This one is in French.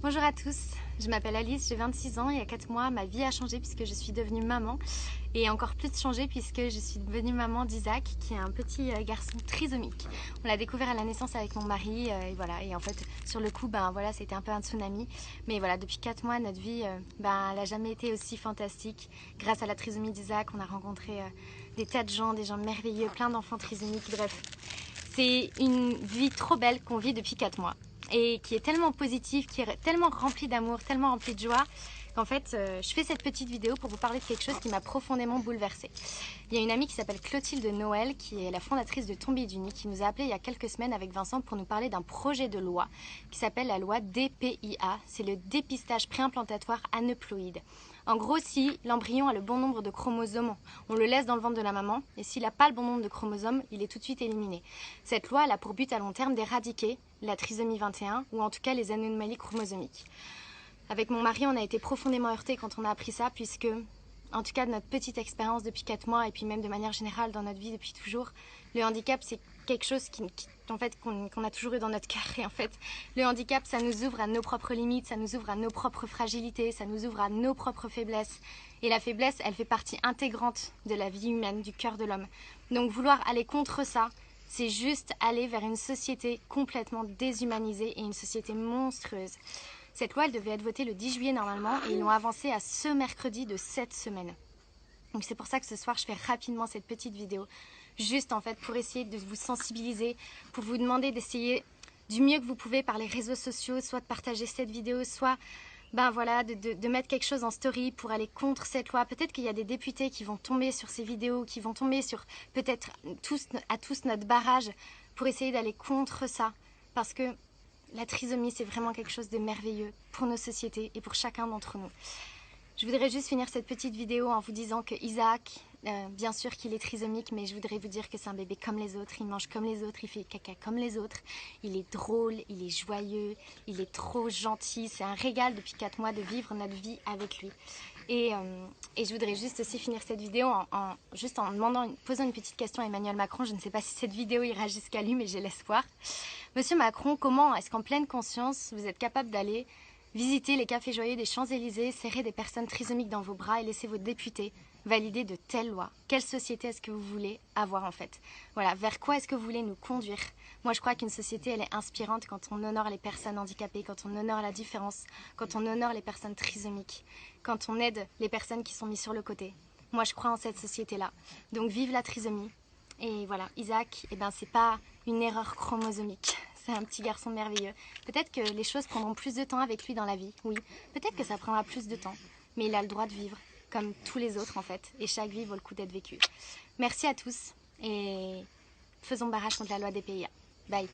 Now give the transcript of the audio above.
Bonjour à tous, je m'appelle Alice, j'ai 26 ans et il y a 4 mois ma vie a changé puisque je suis devenue maman et encore plus changé puisque je suis devenue maman d'Isaac qui est un petit garçon trisomique. On l'a découvert à la naissance avec mon mari et voilà, et en fait sur le coup voilà, c'était un peu un tsunami, mais voilà, depuis 4 mois notre vie elle n'a jamais été aussi fantastique. Grâce à la trisomie d'Isaac on a rencontré des tas de gens, des gens merveilleux, plein d'enfants trisomiques, bref. C'est une vie trop belle qu'on vit depuis 4 mois et qui est tellement positive, qui est tellement remplie d'amour, tellement remplie de joie qu'en fait je fais cette petite vidéo pour vous parler de quelque chose qui m'a profondément bouleversée. Il y a une amie qui s'appelle Clotilde Noël qui est la fondatrice de Tombée d'Uni qui nous a appelé il y a quelques semaines avec Vincent pour nous parler d'un projet de loi qui s'appelle la loi DPIA, c'est le dépistage préimplantatoire aneuploïde. En gros, si l'embryon a le bon nombre de chromosomes, on le laisse dans le ventre de la maman, et s'il n'a pas le bon nombre de chromosomes, il est tout de suite éliminé. Cette loi elle a pour but à long terme d'éradiquer la trisomie 21, ou en tout cas les anomalies chromosomiques. Avec mon mari, on a été profondément heurtés quand on a appris ça, puisque, en tout cas de notre petite expérience depuis 4 mois, et puis même de manière générale dans notre vie depuis toujours, le handicap c'est quelque chose qu'on a toujours eu dans notre cœur. Et en fait, le handicap, ça nous ouvre à nos propres limites, ça nous ouvre à nos propres fragilités, ça nous ouvre à nos propres faiblesses. Et la faiblesse, elle fait partie intégrante de la vie humaine, du cœur de l'homme. Donc vouloir aller contre ça, c'est juste aller vers une société complètement déshumanisée et une société monstrueuse. Cette loi, elle devait être votée le 10 juillet normalement et ils l'ont avancée à ce mercredi de cette semaine. Donc c'est pour ça que ce soir, je fais rapidement cette petite vidéo. Juste en fait pour essayer de vous sensibiliser, pour vous demander d'essayer du mieux que vous pouvez par les réseaux sociaux, soit de partager cette vidéo, soit voilà, de mettre quelque chose en story pour aller contre cette loi. Peut-être qu'il y a des députés qui vont tomber sur ces vidéos, qui vont tomber sur peut-être à tous notre barrage pour essayer d'aller contre ça. Parce que la trisomie, c'est vraiment quelque chose de merveilleux pour nos sociétés et pour chacun d'entre nous. Je voudrais juste finir cette petite vidéo en vous disant que Isaac, bien sûr qu'il est trisomique, mais je voudrais vous dire que c'est un bébé comme les autres, il mange comme les autres, il fait caca comme les autres, il est drôle, il est joyeux, il est trop gentil, c'est un régal depuis 4 mois de vivre notre vie avec lui. Et je voudrais juste aussi finir cette vidéo en posant une petite question à Emmanuel Macron. Je ne sais pas si cette vidéo ira jusqu'à lui, mais j'ai l'espoir. Monsieur Macron, comment est-ce qu'en pleine conscience, vous êtes capable d'aller visiter les cafés joyeux des Champs-Élysées, serrer des personnes trisomiques dans vos bras et laisser vos députés valider de telles lois? Quelle société est-ce que vous voulez avoir en fait? Voilà, vers quoi est-ce que vous voulez nous conduire? Moi je crois qu'une société elle est inspirante quand on honore les personnes handicapées, quand on honore la différence, quand on honore les personnes trisomiques, quand on aide les personnes qui sont mises sur le côté. Moi je crois en cette société-là. Donc vive la trisomie. Et voilà, Isaac, c'est pas une erreur chromosomique. C'est un petit garçon merveilleux. Peut-être que les choses prendront plus de temps avec lui dans la vie, oui. Peut-être que ça prendra plus de temps. Mais il a le droit de vivre, comme tous les autres en fait. Et chaque vie vaut le coup d'être vécue. Merci à tous et faisons barrage contre la loi DPIA. Bye.